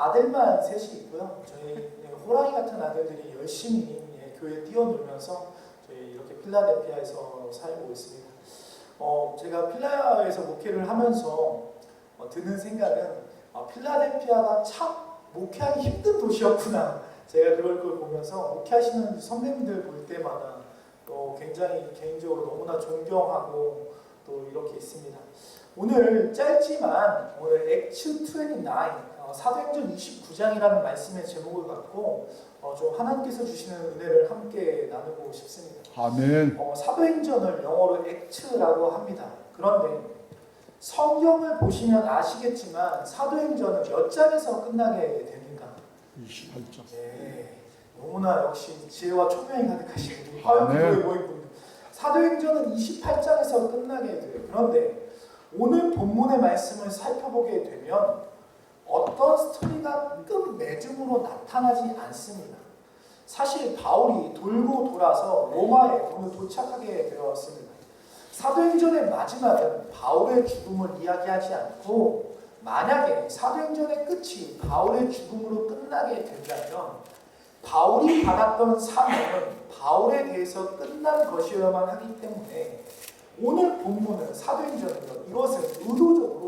아들만 셋이 있고요. 저희 호랑이 같은 아들들이 열심히 교회에 뛰어놀면서 저희 이렇게 필라델피아에서 살고 있습니다. 제가 필라에서 목회를 하면서 드는 생각은 필라델피아가 참 목회하기 힘든 도시였구나. 제가 그걸 보면서 목회하시는 선배님들 볼 때마다 또 굉장히 개인적으로 너무나 존경하고 또 이렇게 있습니다. 오늘 짧지만 오늘 액츠 29 사도행전 29장이라는 말씀의 제목을 갖고 좀 하나님께서 주시는 은혜를 함께 나누고 싶습니다. 아멘. 사도행전을 영어로 액츠라고 합니다. 그런데 성경을 보시면 아시겠지만 사도행전은 몇 장에서 끝나게 됩니까? 28장. 네, 너무나 역시 지혜와 총명이 가득하신 화요일교회 모임분들. 사도행전은 28장에서 끝나게 돼요. 그런데 오늘 본문의 말씀을 살펴보게 되면 어떤 스토리가 끝맺음으로 나타나지 않습니다. 사실 바울이 돌고 돌아서 로마에 오늘 도착하게 되었습니다. 사도행전의 마지막은 바울의 죽음을 이야기하지 않고 만약에 사도행전의 끝이 바울의 죽음으로 끝나게 된다면 바울이 받았던 사명은 바울에 대해서 끝난 것이어야만 하기 때문에 오늘 본문은 사도행전은요, 이것은 의도적으로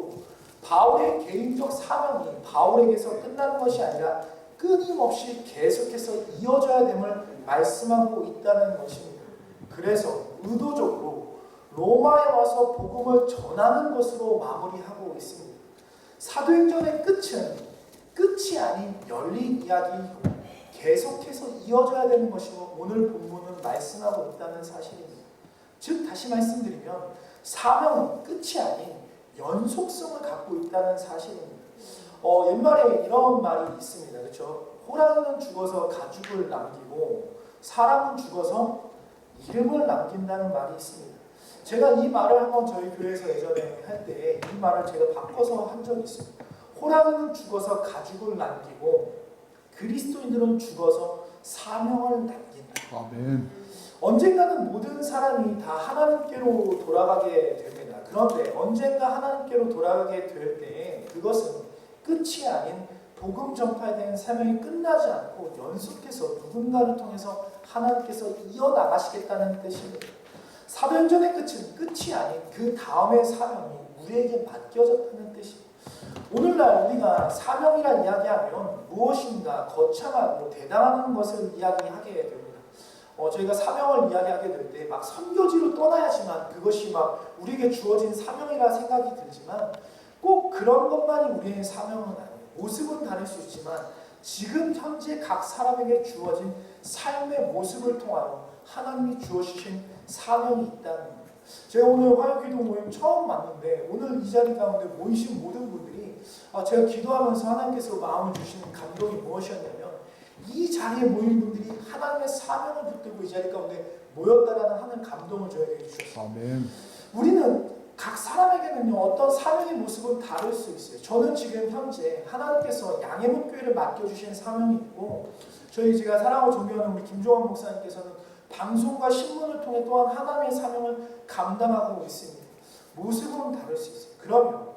바울의 개인적 사명이 바울에게서 끝난 것이 아니라 끊임없이 계속해서 이어져야 됨을 말씀하고 있다는 것입니다. 그래서 의도적으로 로마에 와서 복음을 전하는 것으로 마무리하고 있습니다. 사도행전의 끝은 끝이 아닌 열린 이야기이고 계속해서 이어져야 되는 것이고 오늘 본문은 말씀하고 있다는 사실입니다. 즉 다시 말씀드리면 사명은 끝이 아닌 연속성을 갖고 있다는 사실입니다. 옛말에 이런 말이 있습니다. 그렇죠? 호랑이는 죽어서 가죽을 남기고 사람은 죽어서 이름을 남긴다는 말이 있습니다. 제가 이 말을 한번 저희 교회에서 예전에 할 때 이 말을 제가 바꿔서 한 적이 있어요. 호랑이는 죽어서 가죽을 남기고 그리스도인들은 죽어서 사명을 남긴다. 아멘. 언젠가는 모든 사람이 다 하나님께로 돌아가게 됩니다. 그런데 언젠가 하나님께로 돌아가게 될 때 그것은 끝이 아닌 복음 전파에 대한 사명이 끝나지 않고 연속해서 누군가를 통해서 하나님께서 이어나가시겠다는 뜻입니다. 사도행전의 끝은 끝이 아닌 그 다음의 사명이 우리에게 맡겨졌다는 뜻입니다. 오늘날 우리가 사명이라 이야기하면 무엇인가 거창하고 대단한 것을 이야기하게 됩니다. 저희가 사명을 이야기하게 될 때 막 선교지로 떠나야지만 그것이 막 우리에게 주어진 사명이라 생각이 들지만 꼭 그런 것만이 우리의 사명은 아니에요. 모습은 다를 수 있지만 지금 현재 각 사람에게 주어진 삶의 모습을 통하여 하나님이 주어주신 사명이 있다는 거예요. 제가 오늘 화요기도 모임 처음 왔는데 오늘 이 자리 가운데 모이신 모든 분들이 제가 기도하면서 하나님께서 마음을 주시는 감동이 무엇이었냐면 이 자리에 모인 분들이 하나님의 사명을 붙들고 이 자리 가운데 모였다라는 하나님 감동을 저에게 주셨어요. 아멘. 우리는 각 사람에게는요 어떤 사명의 모습은 다를 수 있어요. 저는 지금 현재 하나님께서 양해목교회를 맡겨주신 사명이 있고 제가 사랑하고 존경하는 우리 김종환 목사님께서는 방송과 신문을 통해 또한 하나님의 사명을 감당하고 있습니다. 모습은 다를 수 있어요. 그러면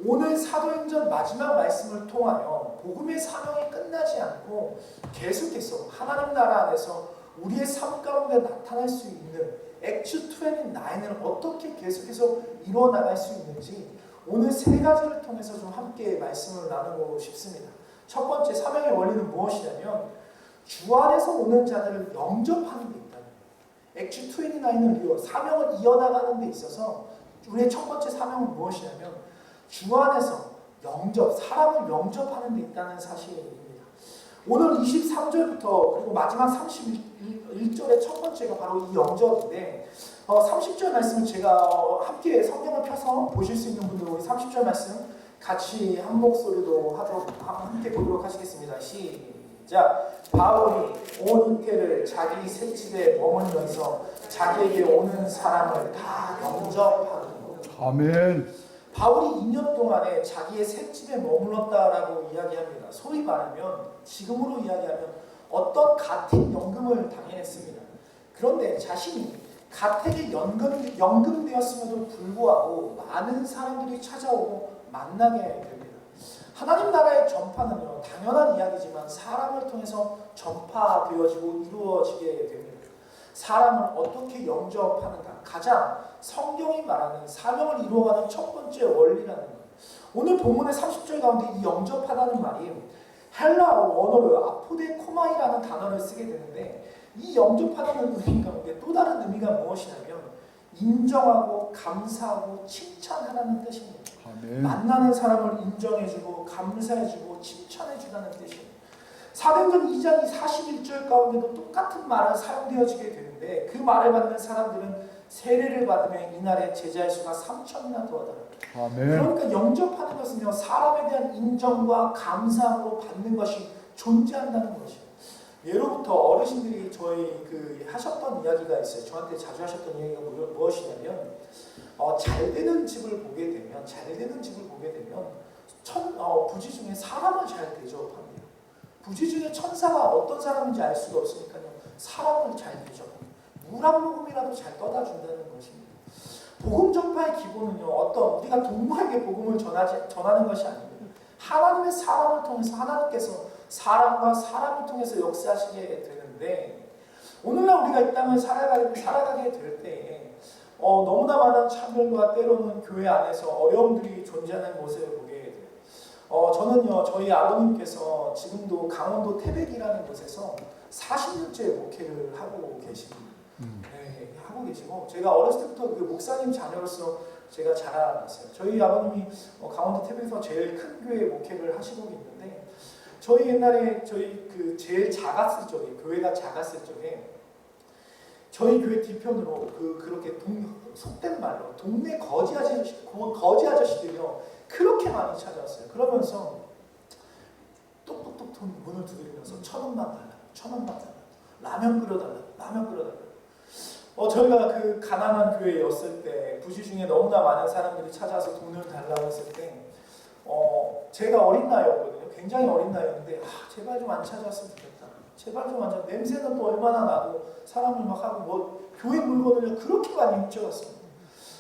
오늘 사도행전 마지막 말씀을 통하여 복음의 사명이 끝나지 않고 계속해서 하나님 나라 안에서 우리의 삶 가운데 나타날 수 있는 액츠 29을 어떻게 계속해서 이루어나갈 수 있는지 오늘 세 가지를 통해서 좀 함께 말씀을 나누고 싶습니다. 첫 번째 사명의 원리는 무엇이냐면 주 안에서 오는 자들을 영접하는 데 있다. 액츠 29는 사명을 이어나가는 데 있어서 우리의 첫 번째 사명은 무엇이냐면 주 안에서 사람을 영접하는 데 있다는 사실입니다. 오늘 23절부터 그리고 마지막 31절의 첫 번째가 바로 이 영접인데 30절 말씀을 제가 함께 성경을 펴서 보실 수 있는 분들 우리 30절 말씀 같이 한 목소리로 함께 보도록 하시겠습니다. 시작! 바울이 온 이태를 자기 새집에 머물면서 자기에게 오는 사람을 다 영접하고 아멘. 바울이 2년 동안에 자기의 새집에 머물렀다라고 이야기합니다. 소위 말하면 지금으로 이야기하면 어떤 가택연금을 당해냈습니다. 그런데 자신이 가택에 연금되었음에도 불구하고 많은 사람들이 찾아오고 만나게 됩니다. 하나님 나라의 전파는요, 당연한 이야기지만 사람을 통해서 전파되어지고 이루어지게 됩니다. 사람을 어떻게 영접하는가, 가장 성경이 말하는 사명을 이루어가는 첫 번째 원리라는 거예요. 오늘 본문의 30절 가운데 이 영접하다는 말이 헬라어 원어로 아포데코마이라는 단어를 쓰게 되는데, 이 영접하다는 의미 가운데 또 다른 의미가 무엇이냐면 인정하고 감사하고 칭찬하라는 뜻입니다. 아멘. 만나는 사람을 인정해주고 감사해주고 칭찬해주라는 뜻입니다. 사도행전 2장 41절 가운데도 똑같은 말은 사용되어지게 되는데, 그 말을 받는 사람들은 세례를 받으며 이날에 제자의 수가 3,000이나 더하더라. 아멘. 그러니까 영접하는 것은요, 사람에 대한 인정과 감사함으로 받는 것이 존재한다는 것이에요. 예로부터 어르신들이 저희 하셨던 이야기가 있어요. 저한테 자주 하셨던 이야기가 무엇이냐면, 잘 되는 집을 보게 되면 부지 중에 사람을 잘 대접합니다. 부지 중에 천사가 어떤 사람인지 알 수가 없으니까요, 사람을 잘 대접합니다. 물 한 모금이라도 잘 떠다 준다는 것입니다. 복음 전파의 기본은요, 우리가 동무에게 복음을 전하는 것이 아닙니다. 하나님의 사람을 통해서 하나님께서 사람과 사람을 통해서 역사하시게 되는데, 오늘날 우리가 이 땅을 살아가게 될 때에 너무나 많은 차별과 때로는 교회 안에서 어려움들이 존재하는 모습을 보게 돼요. 저는요, 저희 아버님께서 지금도 강원도 태백이라는 곳에서 40년째 목회를 하고 계십니다. 네, 하고 계시고, 제가 어렸을 때부터 그 목사님 자녀로서 제가 자라났어요. 저희 아버님이 강원도 태백에서 제일 큰 교회 목회를 하시고 있는데, 저희 옛날에 제일 작았을 적에, 교회가 작았을 적에 저희 교회 뒤편으로 그렇게 속된 말로 동네 거지 아저씨들이요, 그렇게 많이 찾아왔어요. 그러면서 똑똑똑 문을 두드리면서 1,000원만 달라, 라면 끓여달라. 저희가 그 가난한 교회였을 때, 부지 중에 너무나 많은 사람들이 찾아와서 돈을 달라고 했을 때, 제가 어린 나이였거든요. 굉장히 어린 나이였는데, 제발 좀 안 찾아왔으면 좋겠다. 제발 좀 안 찾아. 냄새는 또 얼마나 나고 사람을 막 하고 교회 물건을 그렇게 많이 훔쳐갔습니다.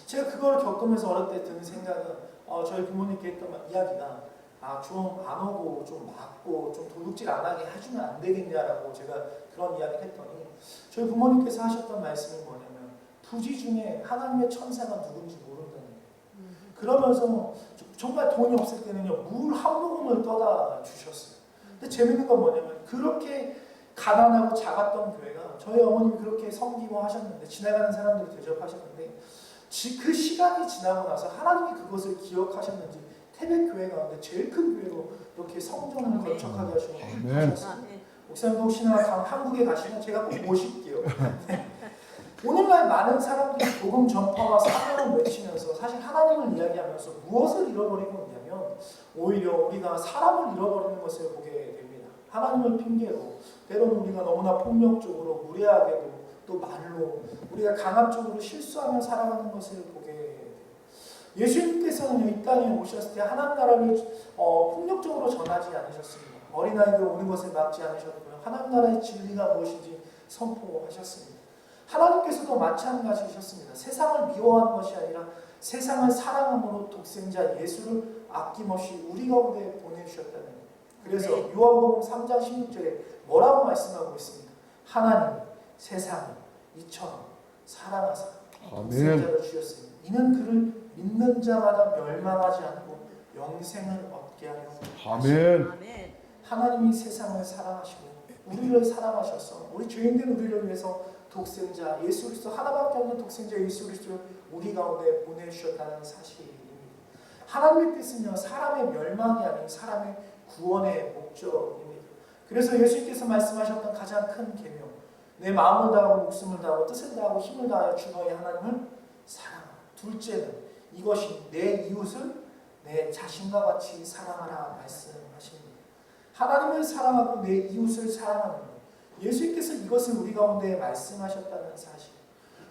제가 그걸 겪으면서 어릴 때 드는 생각은, 저희 부모님께 했던 이야기가, 좀 안 오고 좀 막고 좀 도둑질 안 하게 해주면 안 되겠냐라고 제가 그런 이야기를 했더니, 저희 부모님께서 하셨던 말씀이 뭐냐면, 부지 중에 하나님의 천사가 누군지 모른다는 거예요. 그러면서 정말 돈이 없을 때는요, 물 한 모금을 떠다 주셨어요. 근데 재밌는 건 뭐냐면, 그렇게 가난하고 작았던 교회가, 저희 어머님이 그렇게 섬기고 하셨는데, 지나가는 사람들을 대접하셨는데, 그 시간이 지나고 나서 하나님이 그것을 기억하셨는지 태백교회 가운데 제일 큰 교회로 이렇게 성전을 건축하게 하셨어요. 목사님도 혹시나 한국에 가시면 제가 꼭 모실게요. 오늘날 많은 사람들이 복음 전파와 사명을 외치면서 사실 하나님을 이야기하면서 무엇을 잃어버리고 있냐면, 오히려 우리가 사람을 잃어버리는 것을 보게 됩니다. 하나님을 핑계로 때로는 우리가 너무나 폭력적으로, 무례하게도, 또 말로 우리가 강압적으로 실수하며 살아가는 것을 보게 돼요. 예수님께서는 이 땅에 오셨을 때 하나님 나라를 폭력적으로 전하지 않으셨습니다. 어린아이들 오는 것을 막지 않으셨고요. 하나님 나라의 진리가 무엇인지 선포하셨습니다. 하나님께서도 마찬가지셨습니다. 세상을 미워하는 것이 아니라 세상을 사랑함으로 독생자 예수를 아낌없이 우리 가운데 보내주셨다는 거예요. 그래서 요한복음 3장 16절에 뭐라고 말씀하고 있습니까? 하나님 세상을 이처럼 사랑하사 독생자를 주셨으니 이는 그를 믿는 자마다 멸망하지 않고 영생을 얻게 하려 하십니다. 하나님이 세상을 사랑하시고 우리를 사랑하셔서 우리 죄인된 우리를 위해서 독생자 예수 그리스도, 하나밖에 없는 독생자 예수 그리스도를 우리 가운데 보내주셨다는 사실입니다. 하나님의 뜻은요, 사람의 멸망이 아닌 사람의 구원의 목적입니다. 그래서 예수님께서 말씀하셨던 가장 큰 계명, 내 마음을 다하고 목숨을 다하고 뜻을 다하고 힘을 다하여 주 너의 하나님을 사랑하라. 둘째는 이것이 내 이웃을 내 자신과 같이 사랑하라 말씀하십니다. 하나님을 사랑하고 내 이웃을 사랑하는 것, 예수님께서 이것을 우리 가운데 말씀하셨다는 사실,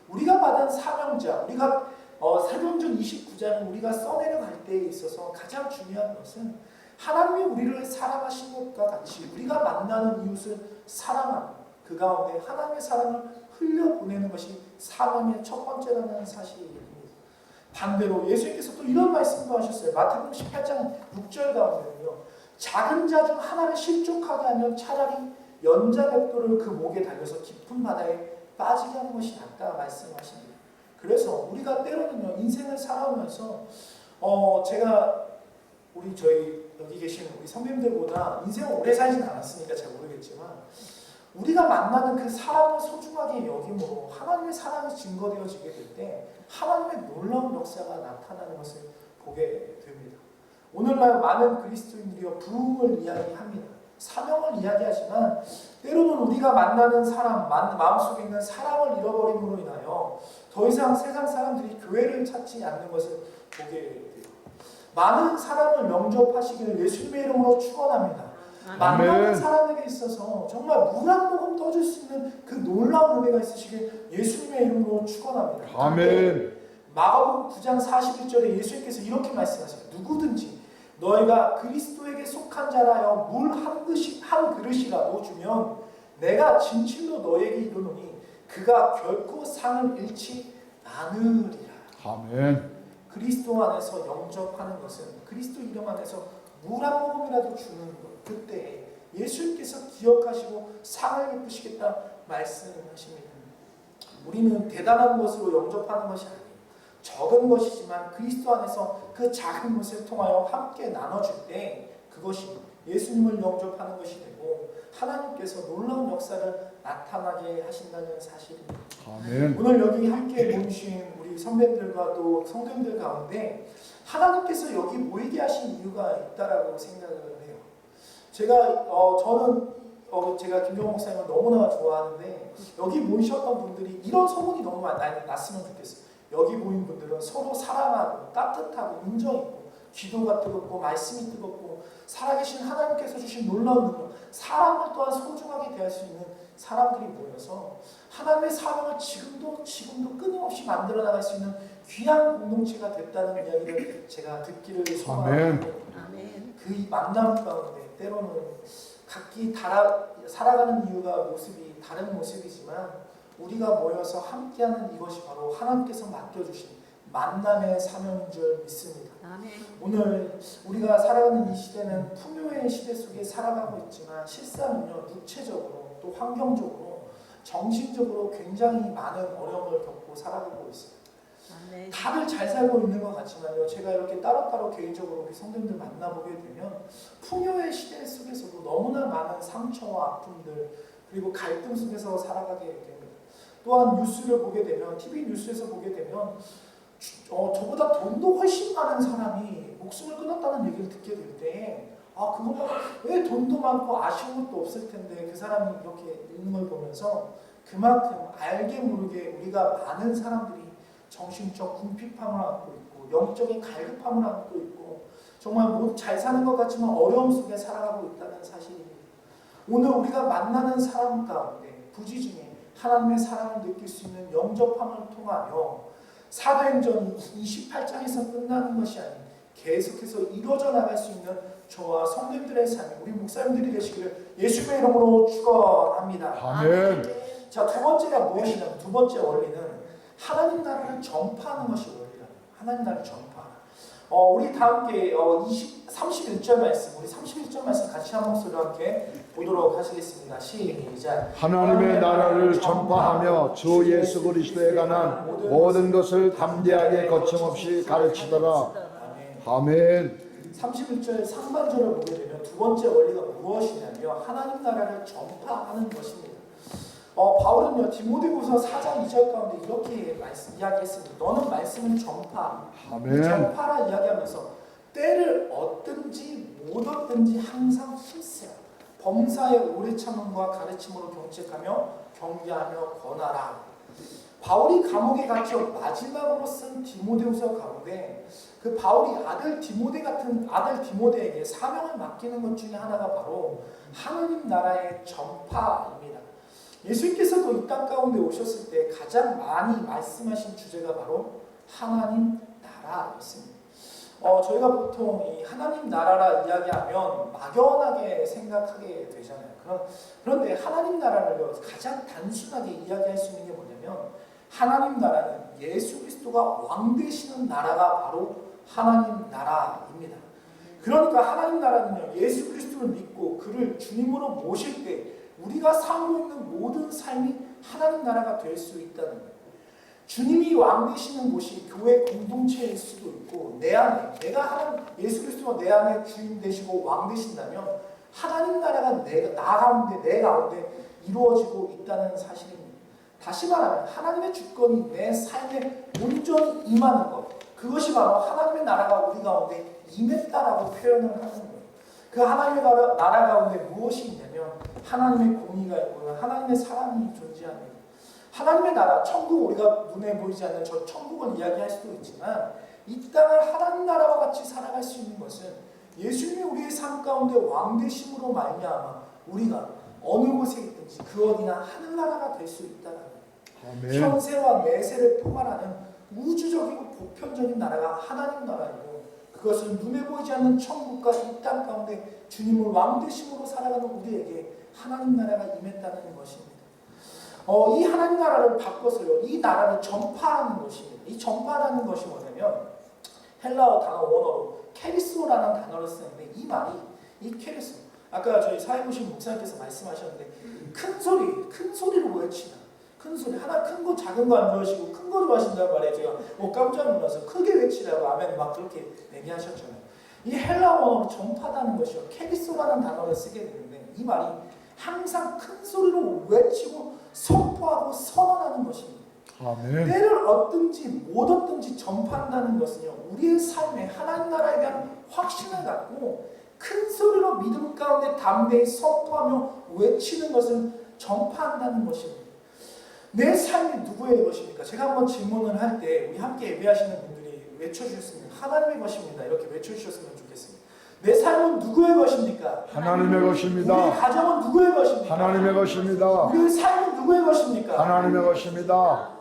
우리가 받은 사명자, 우리가 사도행전 29장은 우리가 써내려갈 때에 있어서 가장 중요한 것은 하나님이 우리를 사랑하신 것과 같이 우리가 만나는 이웃을 사랑하는 그 가운데 하나님의 사랑을 흘려보내는 것이 사명의 첫 번째라는 사실입니다. 반대로 예수님께서 또 이런 말씀도 하셨어요. 마태복음 18장 6절 가운데는요. 작은 자 중 하나를 실족하게 하면 차라리 연자백도를 그 목에 달려서 깊은 바다에 빠지게 하는 것이 낫다 말씀하십니다. 그래서 우리가 때로는요 인생을 살아오면서 제가 저희 여기 계시는 우리 선배님들보다 인생을 오래 살지는 않았으니까 잘 모르겠지만 우리가 만나는 그 사람을 소중하게 여김으로 하나님의 사랑이 증거되어지게 될 때 하나님의 놀라운 역사가 나타나는 것을 보게 됩니다. 오늘날 많은 그리스도인들이 부흥을 이야기합니다. 사명을 이야기하지만 때로는 우리가 만나는 사람, 마음속에 있는 사랑을 잃어버림으로 인하여 더 이상 세상 사람들이 교회를 찾지 않는 것을 보게 돼요. 많은 사람을 영접하시기를 예수님의 이름으로 축원합니다. 만나는 사람에게 있어서 정말 물 한 모금 떠줄 수 있는 그 놀라운 은혜가 있으시길 예수님의 이름으로 축원합니다. 아멘. 마가복음 9장 41절에 예수님께서 이렇게 말씀하세요. 누구든지 너희가 그리스도에게 속한 자라여 물 한 그릇이라도 주면 내가 진실로 너에게 이르노니 그가 결코 상을 잃지 않으리라. 아멘. 그리스도 안에서 영접하는 것은 그리스도 이름 안에서 물 한 모금이라도 주는 것. 그때 예수님께서 기억하시고 상을 베푸시겠다 말씀하십니다. 우리는 대단한 것으로 영접하는 것이 아니에요. 적은 것이지만 그리스도 안에서 그 작은 것을 통하여 함께 나눠줄 때 그것이 예수님을 영접하는 것이 되고 하나님께서 놀라운 역사를 나타나게 하신다는 사실입니다. 아멘. 오늘 여기 함께 모이신 우리 선배님들과 또 성도님들 가운데 하나님께서 여기 모이게 하신 이유가 있다라고 생각을 해요. 제가 김경호 목사님을 너무나 좋아하는데 여기 모이셨던 분들이 이런 소문이 너무 났으면 좋겠어요. 여기 모인 분들은 서로 사랑하고 따뜻하고 인정있고 기도가 뜨겁고 말씀이 뜨겁고 살아계신 하나님께서 주신 놀라운 능력 사람을 또한 소중하게 대할 수 있는 사람들이 모여서 하나님의 사명을 지금도 끊임없이 만들어 나갈 수 있는 귀한 공동체가 됐다는 이야기를 제가 듣기를 소망합니다. 그 만남 가운데 때로는 각기 살아가는 이유가 모습이 다른 모습이지만 우리가 모여서 함께하는 이것이 바로 하나님께서 맡겨주신 만남의 사명인 줄 믿습니다. 아멘. 오늘 우리가 살아가는 이 시대는 풍요의 시대 속에 살아가고 있지만 실상은요 육체적으로 또 환경적으로 정신적으로 굉장히 많은 어려움을 겪고 살아가고 있어요. 아멘. 다들 잘 살고 있는 것 같지만요 제가 이렇게 따로따로 개인적으로 우리 성도님들 만나보게 되면 풍요의 시대 속에서도 너무나 많은 상처와 아픔들 그리고 갈등 속에서 살아가게 됩니다. 또한 뉴스를 보게 되면 TV 뉴스에서 보게 되면 저보다 돈도 훨씬 많은 사람이 목숨을 끊었다는 얘기를 듣게 될 때 그것만 왜 돈도 많고 아쉬운 것도 없을 텐데 그 사람이 이렇게 있는 걸 보면서 그만큼 알게 모르게 우리가 많은 사람들이 정신적 궁핍함을 안고 있고 영적인 갈급함을 안고 있고 정말 모두 잘 사는 것 같지만 어려움 속에 살아가고 있다는 사실입니다. 오늘 우리가 만나는 사람 가운데 부지 중에 하나님의 사랑을 느낄 수 있는 영접함을 통하여 사도행전 28장에서 끝나는 것이 아닌 계속해서 이루어져 나갈 수 있는 저와 성도님들의 삶이 우리 목사님들이 되시기를 예수님의 이름으로 축원합니다. 아멘. 자, 두 번째가 무엇이냐면 두 번째 원리는 하나님 나라를 전파하는 것이 원리라는 하나님 나라를 전파하는. 우리 다 함께 31절 말씀, 우리 31절 말씀 같이 한 목소리로 함께 보도록 하시겠습니다. 시작. 하나님의 나라를 전파하며 주 예수 그리스도에 관한 모든 것을 담대하게 거침없이 가르치더라. 아멘. 31절 상반절을 보게 되면 두 번째 원리가 무엇이냐면 하나님 나라를 전파하는 것입니다. 바울은요 디모데후서 4장 2절 가운데 이렇게 이야기했습니다. 너는 말씀을 전파. 아멘. 전파라 이야기하면서 때를 얻든지 못 얻든지 항상 힘쓰라. 범사의 오래 참음과 가르침으로 경책하며 경계하며 권하라. 바울이 감옥에 갇혀 마지막으로 쓴 디모데후서 가운데 그 바울이 아들 디모데에게 사명을 맡기는 것 중에 하나가 바로 하나님 나라의 전파입니다. 예수님께서도 이 땅 가운데 오셨을 때 가장 많이 말씀하신 주제가 바로 하나님 나라였습니다. 저희가 보통 이 하나님 나라라 이야기하면 막연하게 생각하게 되잖아요. 그런데 하나님 나라를 가장 단순하게 이야기할 수 있는 게 뭐냐면 하나님 나라는 예수 그리스도가 왕 되시는 나라가 바로 하나님 나라입니다. 그러니까 하나님 나라는요, 예수 그리스도를 믿고 그를 주님으로 모실 때 우리가 살고 있는 모든 삶이 하나님 나라가 될 수 있다는 거예요. 주님이 왕 되시는 곳이 교회 공동체일 수도 있고 내 안에 내가 예수 그리스도가 내 안에 주인 되시고 왕 되신다면 하나님 나라가 내 가운데 이루어지고 있다는 사실입니다. 다시 말하면 하나님의 주권이 내 삶에 온전히 임하는 것, 그것이 바로 하나님의 나라가 우리 가운데 임했다라고 표현을 하는 거예요. 그 하나님의 나라 가운데 무엇이 있냐면 하나님의 공의가 있고 하나님의 사랑이 존재합니다. 하나님의 나라, 천국, 우리가 눈에 보이지 않는 저 천국을 이야기할 수도 있지만 이 땅을 하나님 나라와 같이 살아갈 수 있는 것은 예수님이 우리의 삶 가운데 왕 되심으로 말미암아 우리가 어느 곳에 있든지 그 어디나 하늘나라가 될 수 있다는 거예요. 현세와 내세를 포괄하는 우주적이고 보편적인 나라가 하나님 나라이고 그것은 눈에 보이지 않는 천국과 이 땅 가운데 주님을 왕 되심으로 살아가는 우리에게 하나님 나라가 임했다는 것입니다. 이 하나님 나라를 바꿔서요, 이 나라를 전파하는 것입니다. 이 전파라는 것이 뭐냐면 헬라어 단어 원어로 케리스모라는 단어를 쓰는데 이 말이 이 케리스모, 아까 저희 사회보신 목사님께서 말씀하셨는데 큰 소리로 외치다. 큰 소리, 하나 큰 거 작은 거 안 좋아하시고 큰 거 좋아하신다는 말에 제가 깜짝 놀라서 크게 외치라고 아멘 막 그렇게 얘기하셨잖아요. 이 헬라어 원어로 전파다는 것이요, 케리스모라는 단어를 쓰게 되는데 이 말이 항상 큰 소리로 외치고 선포하고 선언하는 것입니다. 아멘. 때를 얻든지 못 얻든지 전파한다는 것은요, 우리의 삶에 하나님 나라에 대한 확신을 갖고 큰 소리로 믿음 가운데 담대히 선포하며 외치는 것을 전파한다는 것입니다. 내 삶이 누구의 것입니까? 제가 한번 질문을 할 때 우리 함께 예배하시는 분들이 외쳐주셨으면 하나님의 것입니다. 이렇게 외쳐주셨으면 좋겠습니다. 내 삶은 누구의 것입니까? 하나님의 것입니다. 우리 가정은 누구의 것입니까? 하나님의 것입니다. 우리의 삶은 누구의 것입니까? 하나님의 것입니다.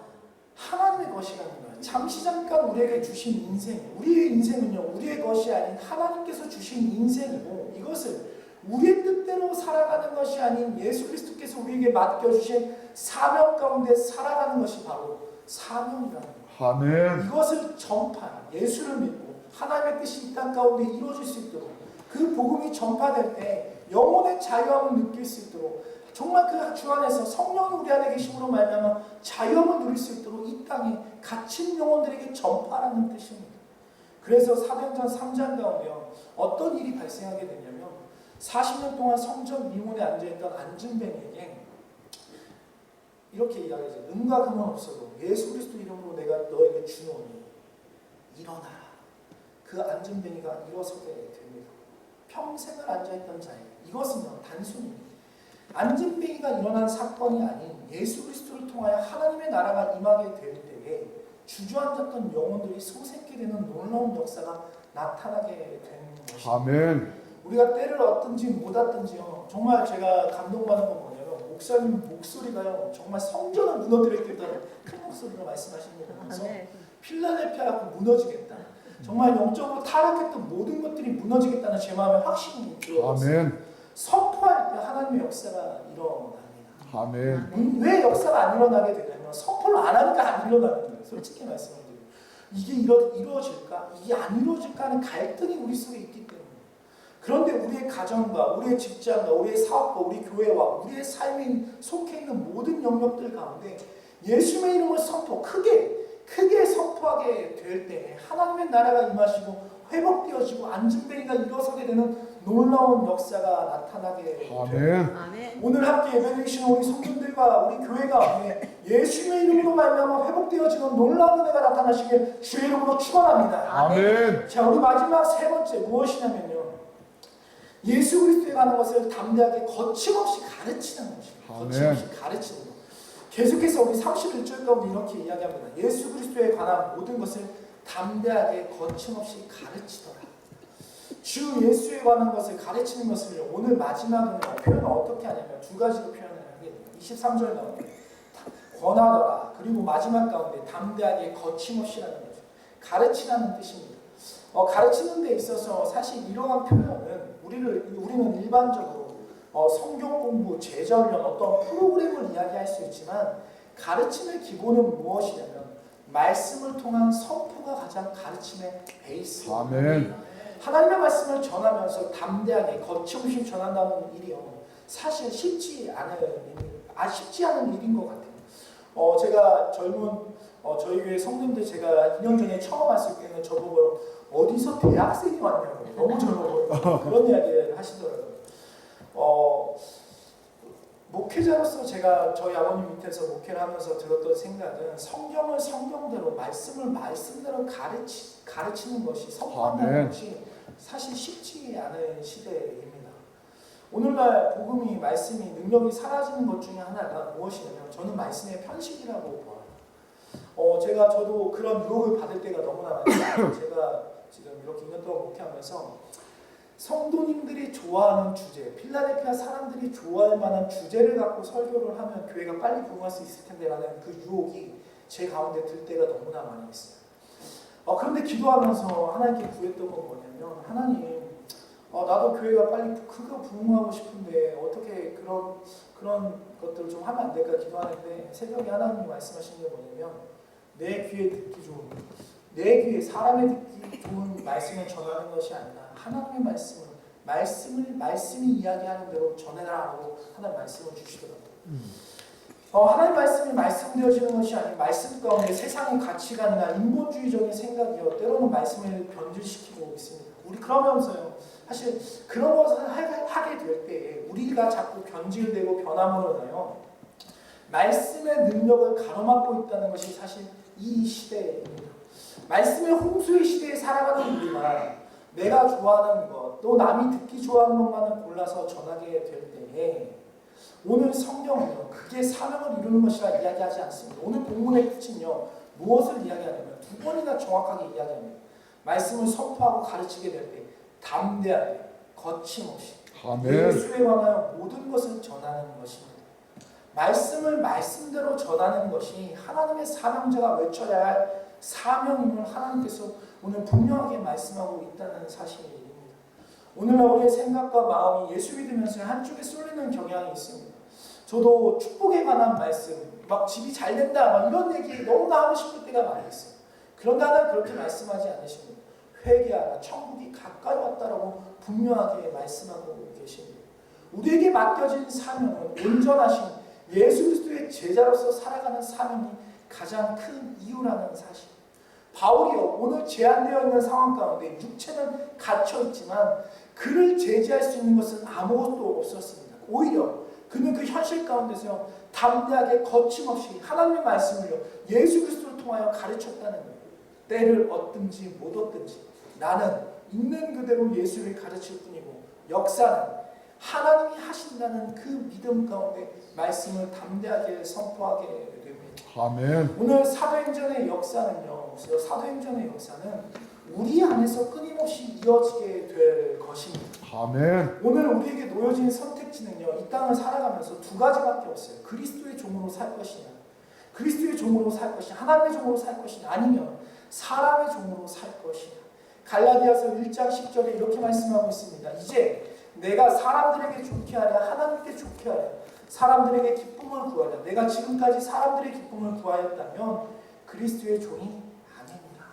하나님의 것이라는 거예요. 잠시 잠깐 우리에게 주신 인생, 우리의 인생은요, 우리의 것이 아닌 하나님께서 주신 인생이고 이것을 우리의 뜻대로 살아가는 것이 아닌 예수 그리스도께서 우리에게 맡겨주신 사명 가운데 살아가는 것이 바로 사명이라는 거예요. 아멘. 이것을 전파, 예수를 믿고 하나님의 뜻이 이 땅 가운데 이루어질 수 있도록 그 복음이 전파될 때 영혼의 자유함을 느낄 수 있도록 정말 그 주 안에서 성령이 우리 안에 계심으로 말미암아 자유함을 누릴 수 있도록 이 땅에 갇힌 영혼들에게 전파라는 뜻입니다. 그래서 사도행전 3장 가운데요, 어떤 일이 발생하게 되냐면 40년 동안 성전 미문에 앉아있던 안진뱅에게 이렇게 이야기하죠. 은과 금은 없어도 예수 그리스도 이름으로 내가 너에게 주노니 일어나라. 그 안진뱅이가 일어서게 됩니다. 평생을 앉아있던 자에게 이것은요, 단순히 안진뱅이가 일어난 사건이 아닌 예수 그리스도를 통하여 하나님의 나라가 임하게 될 때에 주저앉았던 영혼들이 솟게 되는 놀라운 역사가 나타나게 되는 것입니다. 아멘. 우리가 때를 얻든지 못 얻든지요, 정말 제가 감동받는 건 뭐냐면 목사님 목소리가요, 정말 성전을 무너뜨릴 듯한 큰 목소리로 말씀하시는 거 보면서 필라델피아가 무너지겠다, 정말 영적으로 타락했던 모든 것들이 무너지겠다는 제 마음에 확신이 들어왔어요. 아멘. 선포할 때 하나님의 역사가 일어납니다. 아멘. 왜 역사가 안 일어나게 되냐면 선포를 안 하니까 안 일어나는 거예요. 솔직히 말씀드리면 이게 이루어질까? 이게 안 이루어질까 하는 갈등이 우리 속에 있기 때문에. 그런데 우리의 가정과 우리의 직장과 우리의 사업과 우리 교회와 우리의 삶에 속해 있는 모든 영역들 가운데 예수의 이름을 크게 선포하게 될 때 하나님의 나라가 임하시고 회복되어지고 안진뱅이가 일어서게 되는 놀라운 역사가 나타나게 됩니다. 아멘. 오늘 함께 예배드리시는 우리 성도들과 우리 교회 가운데 예수의 이름으로 말미암아 회복되어지는 놀라운 은혜가 나타나시길 주의 이름으로 축원합니다. 아멘. 자, 우리 마지막 세 번째 무엇이냐면요, 예수 그리스도에 관한 것을 담대하게 거침없이 가르치는 것입니다. 거침없이 가르치는 것. 계속해서 우리 31절 가운데 이렇게 이야기합니다. 예수 그리스도에 관한 모든 것을 담대하게 거침없이 가르치더라. 주 예수에 관한 것을 가르치는 것을 오늘 마지막은 표현을 어떻게 하냐면 두 가지로 표현을 하게 됩니다. 23절 가운데 권하더라, 그리고 마지막 가운데 담대하게 거침없이라는 거죠. 가르치라는 뜻입니다. 가르치는 데 있어서 사실 이러한 표현은 우리는 일반적으로 성경 공부, 제자 훈련, 어떤 프로그램을 이야기할 수 있지만 가르침의 기본은 무엇이냐면 말씀을 통한 선포가 가장 가르침의 베이스. 아멘. 하나님의 말씀을 전하면서 담대하게 거침없이 전한다는 일이요. 사실 쉽지 않은 일인 것 같아요. 제가 젊은 저희 교회 성도님들 제가 2년 전에 처음 왔을 때는 저보고 어디서 대학생이 왔냐고 너무 젊어 보여 그런 이야기를 하시더라고요. 목회자로서 제가 저희 아버님 밑에서 목회를 하면서 들었던 생각은 성경을 성경대로 말씀을 말씀대로 가르치는 것이 선포한다는 것이 사실 쉽지 않은 시대입니다. 오늘날 복음이 말씀이 능력이 사라지는 것 중에 하나가 무엇이냐면 저는 말씀의 편식이라고 봐요. 저도 그런 유혹을 받을 때가 너무나 많아요. 제가 지금 이렇게 2년 동안 목회하면서 성도님들이 좋아하는 주제, 필라델피아 사람들이 좋아할 만한 주제를 갖고 설교를 하면 교회가 빨리 부흥할 수 있을 텐데라는 그 유혹이 제 가운데 들 때가 너무나 많이 있어요. 그런데 기도하면서 하나님께 구했던 건 뭐냐면 하나님, 나도 교회가 빨리 크게 부흥하고 싶은데 어떻게 그런 것들을 좀 하면 안 될까 기도하는데 새벽에 하나님이 말씀하시는 게 뭐냐면 내 귀에 듣기 좋은, 내 귀에 사람의 듣기 좋은 말씀을 전하는 것이 아니라 하나님의 말씀이 이야기하는 대로 전해라라고 하나님 말씀을 주시더라고요. 하나님 말씀이 말씀되어지는 것이 아닌 말씀 가운데 세상의 가치관이나 인본주의적인 생각이요 때로는 말씀을 변질시키고 있습니다. 우리 그러면서요 사실 그런 것을 하게 될 때에 우리가 자꾸 변질되고 변함으로 인하여 말씀의 능력을 가로막고 있다는 것이 사실 이 시대입니다. 말씀의 홍수의 시대에 살아가는 우리가 내가 좋아하는 것, 또 남이 듣기 좋아하는 것만을 골라서 전하게 될 때에 오늘 성경은요, 그게 사명을 이루는 것이라 이야기하지 않습니다. 오늘 본문의 끝은요, 무엇을 이야기하냐면 두 번이나 정확하게 이야기합니다. 말씀을 선포하고 가르치게 될 때 담대하게, 거침없이 예수에 관하여 모든 것을 전하는 것입니다. 말씀을 말씀대로 전하는 것이 하나님의 사명자가 외쳐야 할 사명임을 하나님께서 오늘 분명하게 말씀하고 있다는 사실입니다. 오늘날 우리의 생각과 마음이 예수 믿으면서 한쪽에 쏠리는 경향이 있습니다. 저도 축복에 관한 말씀, 막 집이 잘 된다, 막 이런 얘기 너무나 하고 싶을 때가 많이 있어요. 그런데 하나님 그렇게 말씀하지 않으십니다. 회개하라, 천국이 가까이 왔다라고 분명하게 말씀하고 계십니다. 우리에게 맡겨진 사명은 온전하신 예수 그리스도의 제자로서 살아가는 사명이 가장 큰 이유라는 사실. 바울이요, 오늘 제한되어 있는 상황 가운데 육체는 갇혀 있지만 그를 제지할 수 있는 것은 아무것도 없었습니다. 오히려 그는 그 현실 가운데서 담대하게 거침없이 하나님의 말씀을요, 예수 그리스도를 통하여 가르쳤다는 거예요. 때를 얻든지 못 얻든지 나는 있는 그대로 예수를 가르칠 뿐이고 역사는 하나님이 하신다는 그 믿음 가운데 말씀을 담대하게 선포하게 됩니다. 아멘. 오늘 사도행전의 역사는 우리 안에서 끊임없이 이어지게 될 것입니다. 아멘. 오늘 우리에게 놓여진 선택지는요, 이 땅을 살아가면서 두 가지밖에 없어요. 그리스도의 종으로 살 것이냐, 그리스도의 종으로 살 것이냐, 하나님의 종으로 살 것이냐, 아니면 사람의 종으로 살 것이냐. 갈라디아서 1장 10절에 이렇게 말씀하고 있습니다. 이제 내가 사람들에게 좋게 하랴, 하나님께 좋게 하랴, 사람들에게 기쁨을 구하랴. 내가 지금까지 사람들의 기쁨을 구하였다면 그리스도의 종이 아닙니다.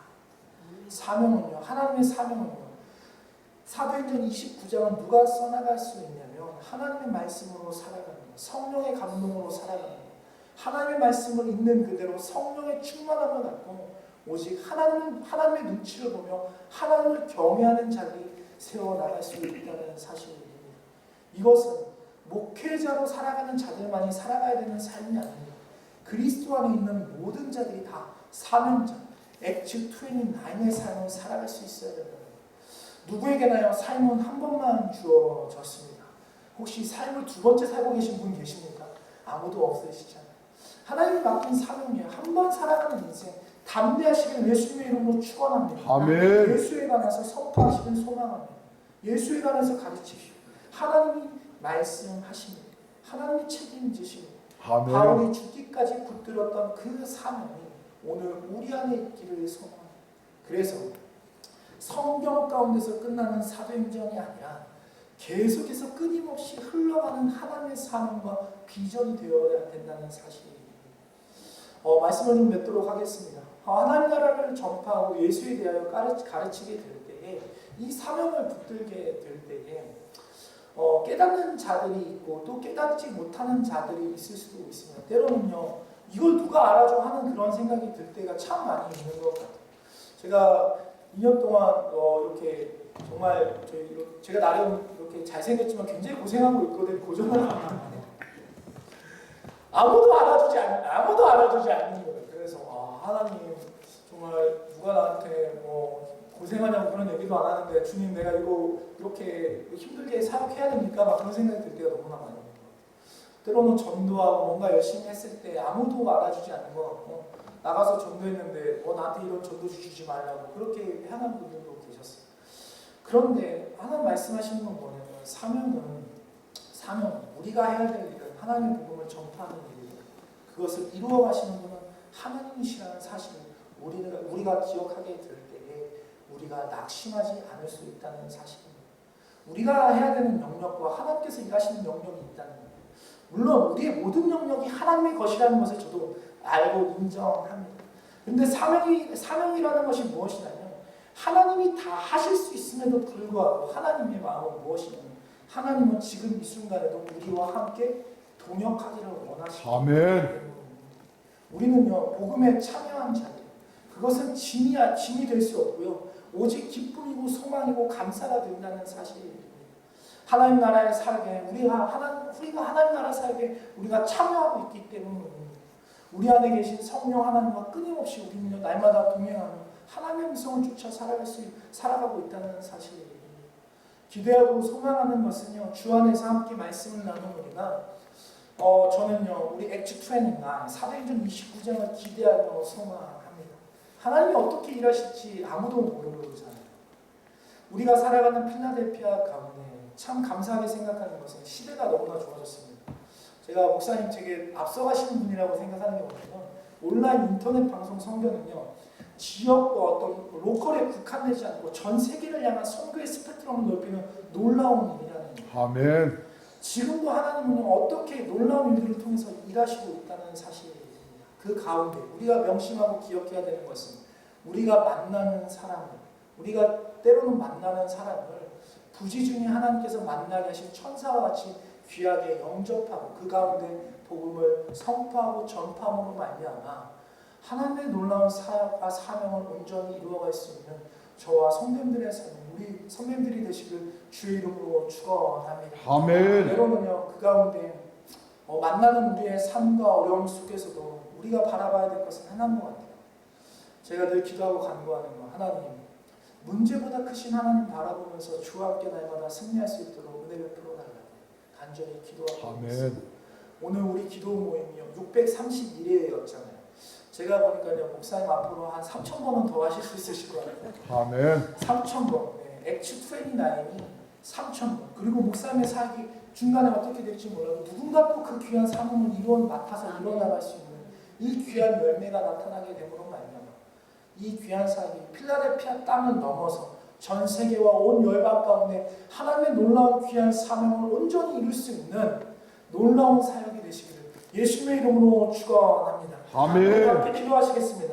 사명은요, 하나님의 사명은요, 사도행전 29장은 누가 써나갈 수 있냐면 하나님의 말씀으로 살아가는 것, 성령의 감동으로 살아가는 것, 하나님의 말씀을 있는 그대로 성령의 충만함을 갖고 오직 하나님의 눈치를 보며 하나님을 경외하는 자들이 세워나갈 수 있다는 사실입니다. 이것은 목회자로 살아가는 자들만이 살아가야 되는 삶이 아닙니다. 그리스도 안에 있는 모든 자들이 다 사명자, 액츠 29의 삶을 살아갈 수 있어야 된다. 누구에게나요, 삶은 한 번만 주어졌습니다. 혹시 삶을 두 번째 살고 계신 분 계십니까? 아무도 없으시잖아요. 하나님이 맡긴 사명이에요. 한 번 살아가는 인생 담대하시길 예수님의 이름으로 축원합니다. 아멘. 예수에 관해서 선포하시길 소망합니다. 예수에 관해서 가르치시오. 하나님이 말씀하십니다. 하나님이 책임지십니다. 아멘. 바울이 죽기까지 붙들었던 그 사명이 오늘 우리 안에 있기를 소망합니다. 그래서 성경 가운데서 끝나는 사도행전이 아니라 계속해서 끊임없이 흘러가는 하나님의 사명과 비전이 되어야 된다는 사실입니다. 말씀을 좀 맺도록 하겠습니다. 하나님 나라를 전파하고 예수에 대하여 가르치게 될 때에 이 사명을 붙들게 될 때에 깨닫는 자들이 있고 또 깨닫지 못하는 자들이 있을 수도 있습니다. 때로는요 이걸 누가 알아줘 하는 그런 생각이 들 때가 참 많이 있는 것 같아요. 제가 2년 동안 이렇게 정말 제가 나름 이렇게 잘생겼지만 굉장히 고생하고 있거든요. 고전을 하고 있는데 아무도 알아주지 않는 거예요. 그래서 하나님 정말 누가 나한테 고생하냐고 그런 얘기도 안 하는데 주님 내가 이거 이렇게 힘들게 사역해야 됩니까? 막 그런 생각이 들 때가 너무나 많이 있는 거예요. 때로는 전도하고 뭔가 열심히 했을 때 아무도 알아주지 않는 것 같고 나가서 전도했는데 나한테 이런 전도 주지 말라고 그렇게 향한 분들도 계셨어요. 그런데 하나님 말씀하시는 건 뭐냐면 사명 우리가 해야 될 일은 하나님의 복음을 전파하는 일이에요. 그것을 이루어 가시는 분은 하나님이시라는 사실을 우리가 기억하게 될 때에 우리가 낙심하지 않을 수 있다는 사실입니다. 우리가 해야 되는 영역과 하나님께서 일하시는 영역이 있다는 거예요. 물론 우리의 모든 영역이 하나님의 것이라는 것을 저도 알고 인정합니다. 그런데 사명이라는 것이 무엇이냐면 하나님이 다 하실 수 있음에도 불구하고 하나님의 마음은 무엇이냐면 하나님은 지금 이 순간에도 우리와 함께 동역하기를 원하십니다. 아멘. 우리는요 복음에 참여한 자들 그것은 짐이 될 수 없고요 오직 기쁨이고 소망이고 감사가 된다는 사실입니다. 하나님 나라의 사역에 우리가 하나님 나라 사역에 우리가 참여하고 있기 때문입니다. 우리 안에 계신 성령 하나님과 끊임없이 우리는 날마다 동행하며 하나님의 음성을 쫓아 살아가고 있다는 사실입니다. 기대하고 소망하는 것은요 주 안에서 함께 말씀을 나누는 우리가 저는요 우리 액트 29 사도행전 29장을 기대하며 소망합니다. 하나님이 어떻게 일하실지 아무도 모르잖아요. 우리가 살아가는 필라델피아 가운데 참 감사하게 생각하는 것은 시대가 너무나 좋아졌습니다. 제가 목사님 되게 앞서가시는 분이라고 생각하는 게 뭐냐면 온라인 인터넷 방송 선교는요 지역과 어떤 로컬에 국한되지 않고 전 세계를 향한 선교의 스펙트럼을 넓히는 놀라운 일이라는 거예요. 아멘. 지금도 하나님은 어떻게 놀라운 일들을 통해서 일하시고 있다는 사실입니다. 그 가운데 우리가 명심하고 기억해야 되는 것은 우리가 만나는 사람을 우리가 때로는 만나는 사람을 부지중에 하나님께서 만나게 하신 천사와 같이 귀하게 영접하고 그 가운데 복음을 선포하고 전파함으로 말미암아 하나님의 놀라운 사역과 사명을 온전히 이루어갈 수 있는 저와 성도님들의 삶, 우리 선배님들이 되시길 주의 이름으로 축원합니다. 아멘. 때로는요 그 가운데 만나는 우리의 삶과 어려움 속에서도 우리가 바라봐야 될 것은 하나인 것 같아요. 제가 늘 기도하고 간구하는 거 하나님 문제보다 크신 하나님 바라보면서 주와 함께 날마다 승리할 수 있도록 은혜 베풀어 달라고 간절히 기도하고 있습니다. 오늘 우리 기도 모임이요 631회였잖아요. 제가 보니까요 목사님 앞으로 한 3,000번은 더 하실 수 있으실 것 같아요. 아멘. 3,000번. 액트 29이 3,000번. 그리고 목사님의 사역이 중간에 어떻게 될지 몰라도 누군가 또 그 귀한 사명을 맡아서 이뤄나갈 수 있는 이 귀한 열매가 나타나게 됨으로 말미암아 이 귀한 사역이 필라델피아 땅을 넘어서 전 세계와 온 열방 가운데 하나님의 놀라운 귀한 사명을 온전히 이룰 수 있는 놀라운 사역이 되시기를 예수님의 이름으로 축원합니다. 아멘. 함께 기도하시겠습니다.